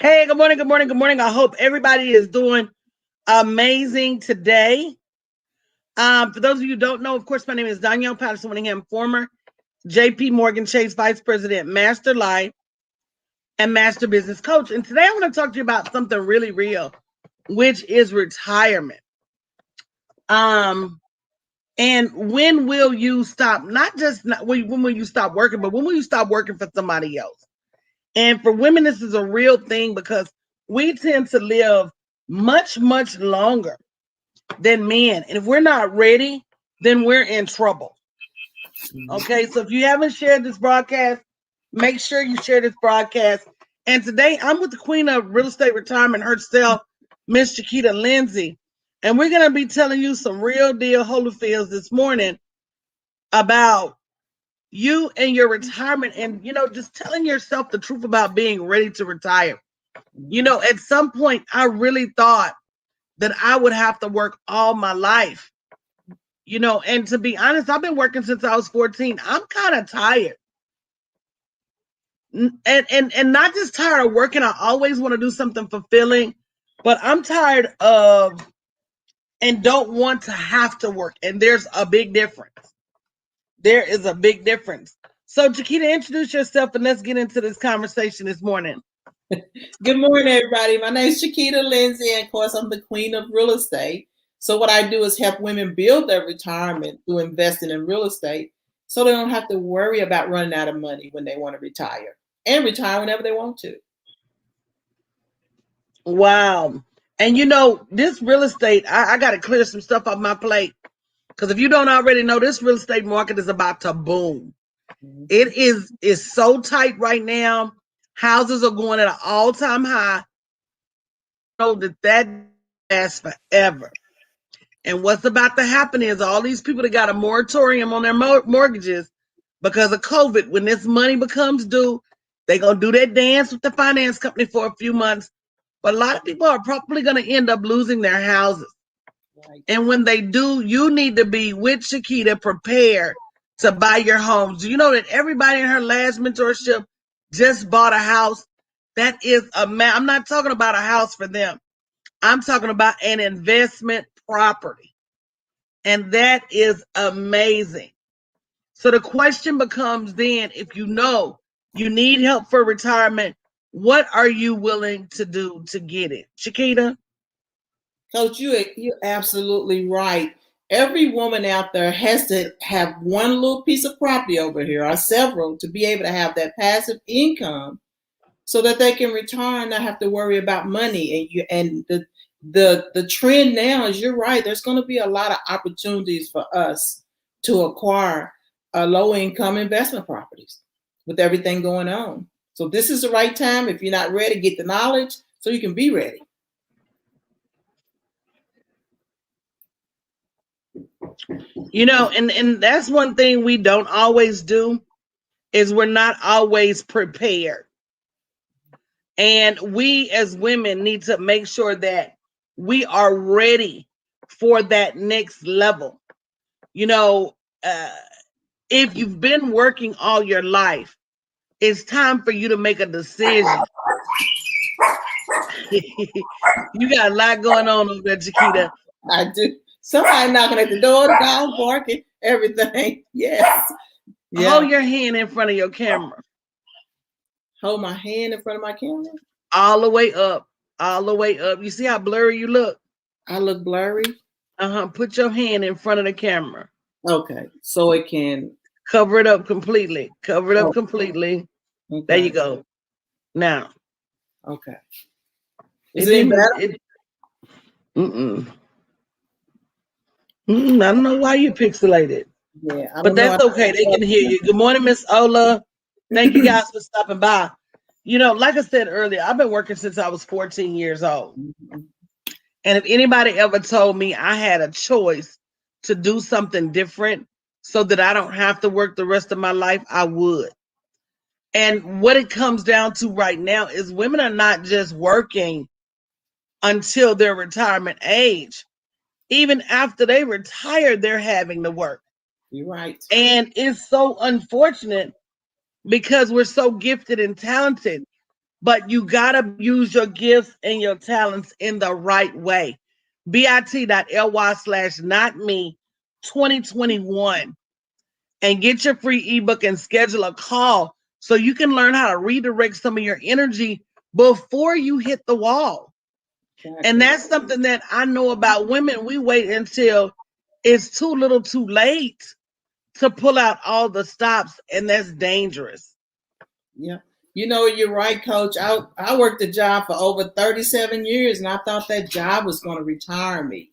Hey, good morning, good morning, good morning. I hope everybody is doing amazing today. For those of you who don't know, of course, my name is Danielle Patterson Winningham, former JP Morgan Chase Vice President, Master Life and Master Business Coach. And today I want to talk to you about something really real, which is retirement. And when will you stop? When will you stop working, but when will you stop working for somebody else? And for women, this is a real thing because we tend to live much, much longer than men. And if we're not ready, then we're in trouble. Okay, so if you haven't shared this broadcast, make sure you share this broadcast. And today I'm with the queen of real estate retirement herself, Miss Chiquita Lindsay. And we're going to be telling you some real deal Holyfields this morning about you and your retirement and, just telling yourself the truth about being ready to retire. At some point, I really thought that I would have to work all my life. And to be honest, I've been working since I was 14. I'm kind of tired. And not just tired of working. I always want to do something fulfilling, but I'm tired of and don't want to have to work. And there's a big difference. There is a big difference. So, Chiquita, introduce yourself and let's get into this conversation this morning. Good morning, everybody. My name is Chiquita Lindsay, and of course, I'm the queen of real estate. So what I do is help women build their retirement through investing in real estate so they don't have to worry about running out of money when they want to retire and retire whenever they want to. Wow. And this real estate, I got to clear some stuff off my plate. Because if you don't already know, this real estate market is about to boom. Mm-hmm. It is so tight right now. Houses are going at an all-time high. Know that lasts forever. And what's about to happen is all these people that got a moratorium on their mortgages because of COVID, when this money becomes due, they're going to do that dance with the finance company for a few months. But a lot of people are probably going to end up losing their houses. Right. And when they do, you need to be with Chiquita prepared to buy your homes. Do you know that everybody in her last mentorship just bought a house? That is I'm not talking about a house for them. I'm talking about an investment property. And that is amazing. So the question becomes then, if you know you need help for retirement, what are you willing to do to get it? Chiquita? Coach, you're absolutely right. Every woman out there has to have one little piece of property over here or several to be able to have that passive income so that they can retire and not have to worry about money. And the trend now is, you're right, there's going to be a lot of opportunities for us to acquire low income investment properties with everything going on. So this is the right time. If you're not ready, get the knowledge so you can be ready. And that's one thing we don't always do is we're not always prepared. And we as women need to make sure that we are ready for that next level. If you've been working all your life, it's time for you to make a decision. You got a lot going on over there, Chiquita. I do. Somebody knocking at the door, the dog barking, everything. Yes. Yeah. Hold your hand in front of your camera. Hold my hand in front of my camera? All the way up. All the way up. You see how blurry you look? I look blurry? Put your hand in front of the camera. Okay. So it can cover it up completely. Cover it up completely. Okay. There you go. Now. Okay. Is it better? I don't know why you pixelated. Yeah, but that's okay. They can hear you. Good morning, Miss Ola. Thank you guys for stopping by. Like I said earlier, I've been working since I was 14 years old. Mm-hmm. And if anybody ever told me I had a choice to do something different so that I don't have to work the rest of my life, I would. And what it comes down to right now is women are not just working until their retirement age. Even after they retire, they're having to work. You're right. And it's so unfortunate because we're so gifted and talented. but you gotta use your gifts and your talents in the right way. bit.ly/not me 2021 and get your free ebook and schedule a call so you can learn how to redirect some of your energy before you hit the wall. Exactly. And that's something that I know about women. We wait until it's too little too late to pull out all the stops, and that's dangerous. Yeah. You know, you're right, Coach. I worked a job for over 37 years, and I thought that job was going to retire me.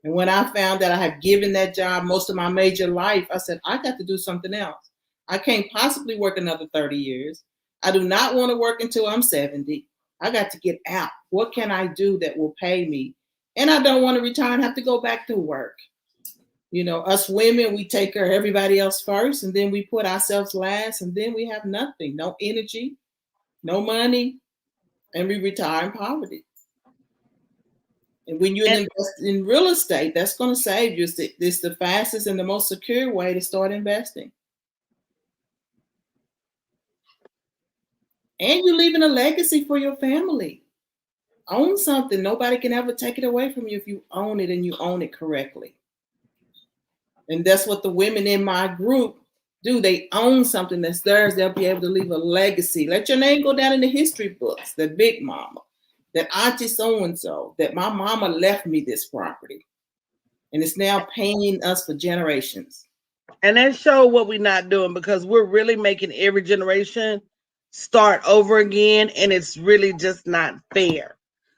And when I found that I had given that job most of my major life, I said, I got to do something else. I can't possibly work another 30 years. I do not want to work until I'm 70. I got to get out. What can I do that will pay me? And I don't want to retire and have to go back to work. You know, us women, we take care of everybody else first, and then we put ourselves last, and then we have nothing, no energy, no money, and we retire in poverty. And when you invest in real estate, that's going to save you. It's the fastest and the most secure way to start investing. And you're leaving a legacy for your family. Own something. Nobody can ever take it away from you if you own it and you own it correctly. And that's what the women in my group do. They own something that's theirs. They'll be able to leave a legacy. Let your name go down in the history books. The big mama, that auntie so-and-so, that my mama left me this property. And it's now paying us for generations. And that show what we're not doing, because we're really making every generation start over again, and it's really just not fair.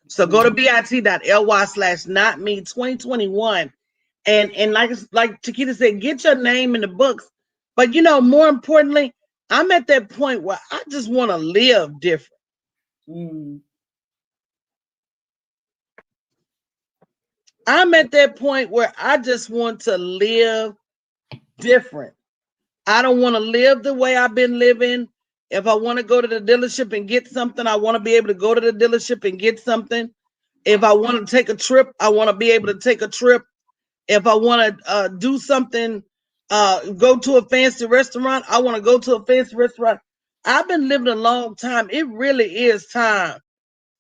So go to bit.ly/not me 2021 and like Chiquita said, get your name in the books. But you know, more importantly, I'm at that point where I just want to live different. I'm at that point where I just want to live different. I don't want to live the way I've been living. If I want to go to the dealership and get something, I want to be able to go to the dealership and get something. If I want to take a trip, I want to be able to take a trip. If I want to do something, go to a fancy restaurant, I want to go to a fancy restaurant. I've been living a long time. It really is time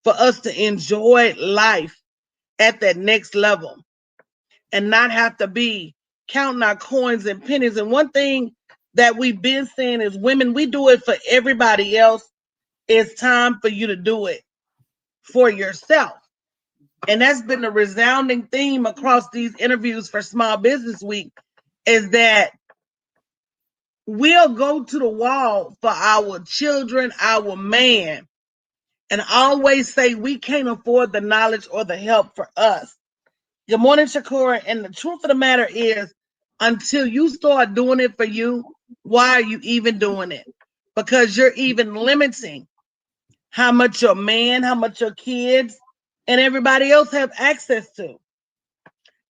for us to enjoy life at that next level and not have to be counting our coins and pennies. And one thing that we've been saying is, women, we do it for everybody else. It's time for you to do it for yourself. And that's been a resounding theme across these interviews for Small Business Week, is that we'll go to the wall for our children, our man, and always say we can't afford the knowledge or the help for us. Good morning, Shakura. And the truth of the matter is, until you start doing it for you, why are you even doing it? Because you're even limiting how much your man, how much your kids, and everybody else have access to.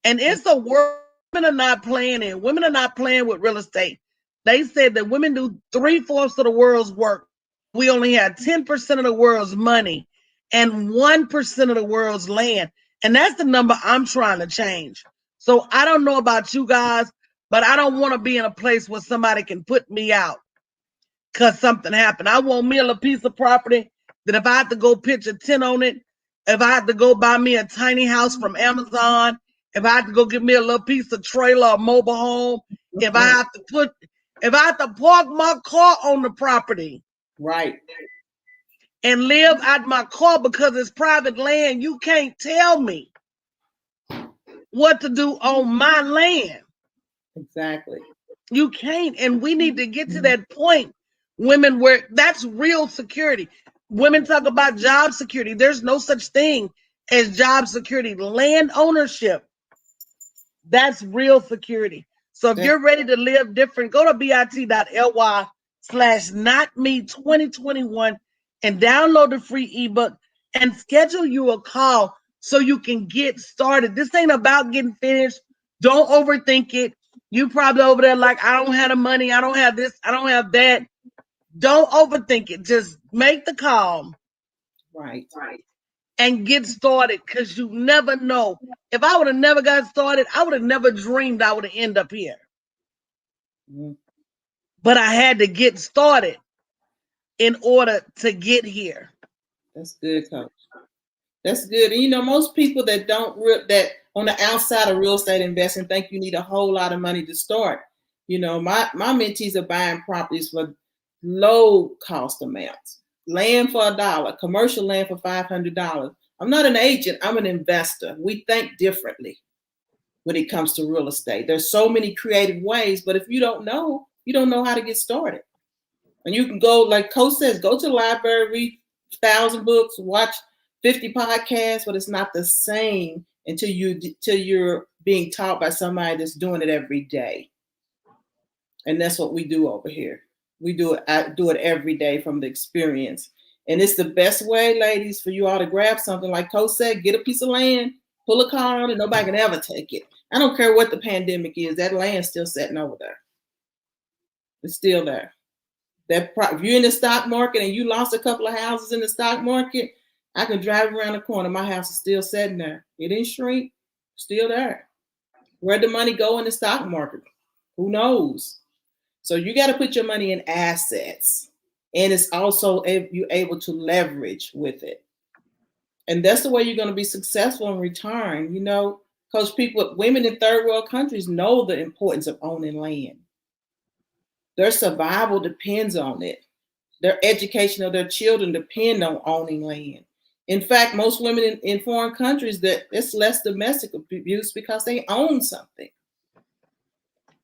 And it's a world women are not playing in. Women are not playing with real estate. They said that women do 3/4 of the world's work. We only have 10% of the world's money and 1% of the world's land. And that's the number I'm trying to change. So I don't know about you guys, but I don't want to be in a place where somebody can put me out because something happened. I want me a little piece of property that if I have to go pitch a tent on it, if I have to go buy me a tiny house from Amazon, if I have to go get me a little piece of trailer or mobile home, if I have to park my car on the property. Right. And live out my car because it's private land, you can't tell me what to do on my land. Exactly. You can't. And we need to get to that point, women, where that's real security. Women talk about job security. There's no such thing as job security. Land ownership, that's real security. So if you're ready to live different, go to bit.ly/not me 2021 and download the free ebook and schedule you a call so you can get started. This ain't about getting finished. Don't overthink it. You probably over there like, I don't have the money. I don't have this. I don't have that. Don't overthink it. Just make the call. Right. And get started, because you never know. If I would have never got started, I would have never dreamed I would have ended up here. But I had to get started. in order to get here. That's good, Coach. That's good. And you know, most people that don't that on the outside of real estate investing think you need a whole lot of money to start. You know, my mentees are buying properties for low cost amounts. Land for $1, commercial land for $500. I'm not an agent, I'm an investor. We think differently when it comes to real estate. There's so many creative ways, but if you don't know how to get started. And you can go, like Coach says, go to the library, read 1,000 books, watch 50 podcasts, but it's not the same until you're being taught by somebody that's doing it every day. And that's what we do over here. I do it every day from the experience. And it's the best way, ladies, for you all to grab something. Like Coach said, get a piece of land, pull a car on it, nobody can ever take it. I don't care what the pandemic is, that land's still sitting over there. It's still there. If you're in the stock market and you lost a couple of houses in the stock market, I can drive around the corner. My house is still sitting there. It didn't shrink, still there. Where'd the money go in the stock market? Who knows? So you got to put your money in assets. And it's also you're able to leverage with it. And that's the way you're going to be successful in return, you know, because women in third world countries know the importance of owning land. Their survival depends on it. Their education of their children depend on owning land. In fact, most women in foreign countries, that it's less domestic abuse because they own something.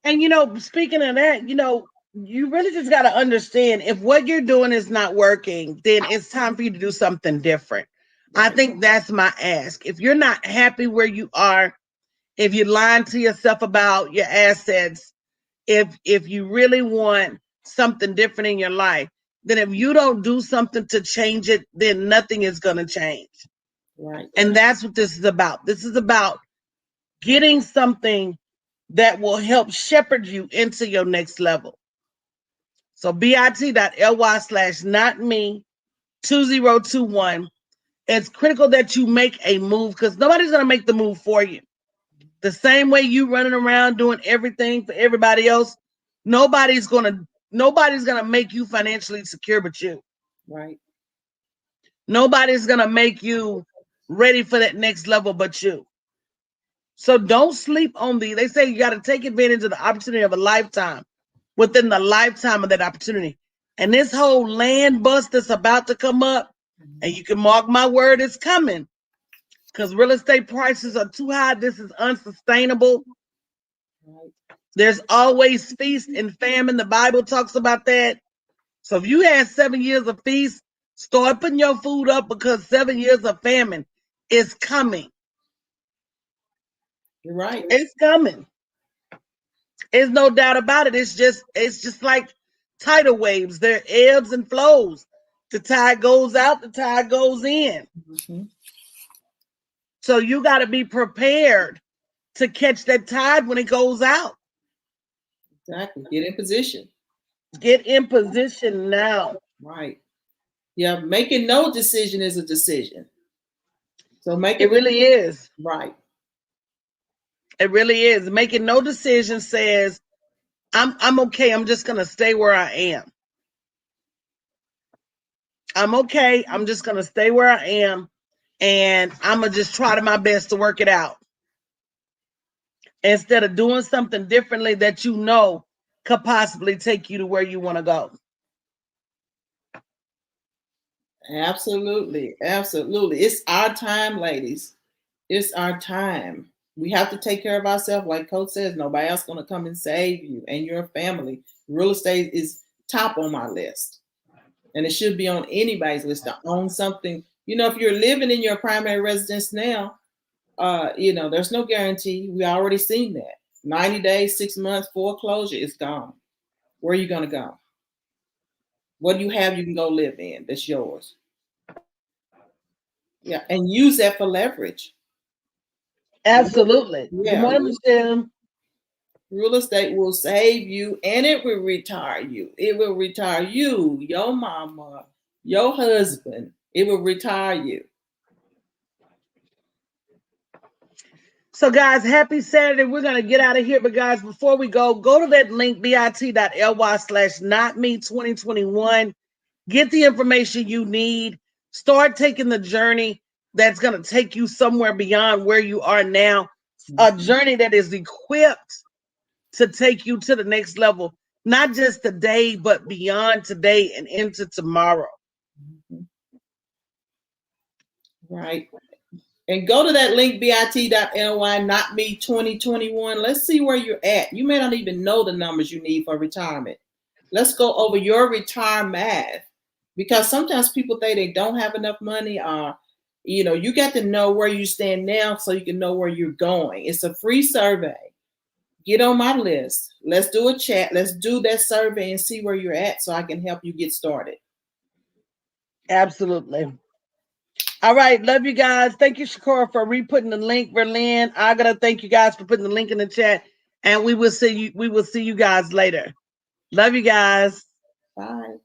And, you know, speaking of that, you know, you really just got to understand if what you're doing is not working, then it's time for you to do something different. I think that's my ask. If you're not happy where you are, if you're lying to yourself about your assets, if you really want something different in your life, then if you don't do something to change it, then nothing is going to change. Right. And that's what this is about. This is about getting something that will help shepherd you into your next level. So bit.ly/notme2021. It's critical that you make a move because nobody's going to make the move for you. The same way you running around doing everything for everybody else, nobody's gonna make you financially secure but you. Right. Nobody's gonna make you ready for that next level but you. So don't sleep on they say you got to take advantage of the opportunity of a lifetime within the lifetime of that opportunity. And this whole land bust that's about to come up, and you can mark my word, it's coming. Because real estate prices are too high. This is unsustainable. There's always feast and famine. The Bible talks about that. So if you had 7 years of feast, start putting your food up because 7 years of famine is coming. You're right. It's coming. There's no doubt about it. It's just like tidal waves. There ebbs and flows. The tide goes out, the tide goes in. Mm-hmm. So you got to be prepared to catch that tide when it goes out. Exactly. Get in position. Get in position now. Right. Yeah, making no decision is a decision. So it really is. Right. It really is. Making no decision says, I'm okay. I'm just going to stay where I am. I'm okay. I'm just going to stay where I am. And I'm going to just try my best to work it out. Instead of doing something differently that you know could possibly take you to where you want to go. Absolutely. Absolutely. It's our time, ladies. It's our time. We have to take care of ourselves. Like Coach says, nobody else going to come and save you and your family. Real estate is top on my list. And it should be on anybody's list to own something. You know, if you're living in your primary residence now, you know, there's no guarantee. We already seen that. 90 days, 6 months, foreclosure is gone. Where are you going to go? What do you have you can go live in that's yours? Yeah, and use that for leverage. Absolutely. Yeah. Good morning, Michelle. Real estate will save you and it will retire you. It will retire you, your mama, your husband. It will retire you. So, guys, happy Saturday. We're going to get out of here. But, guys, before we go to that link, bit.ly/notme2021. Get the information you need. Start taking the journey that's going to take you somewhere beyond where you are now. A journey that is equipped to take you to the next level, not just today, but beyond today and into tomorrow. Right. And go to that link, bit.ly, not me 2021. Let's see where you're at. You may not even know the numbers you need for retirement. Let's go over your retire math, because sometimes people think they don't have enough money. You got to know where you stand now so you can know where you're going. It's a free survey. Get on my list. Let's do a chat. Let's do that survey and see where you're at so I can help you get started. Absolutely. All right. Love you guys. Thank you, Shakora, for re-putting the link. Verlin, I gotta thank you guys for putting the link in the chat. And we will see you guys later. Love you guys. Bye.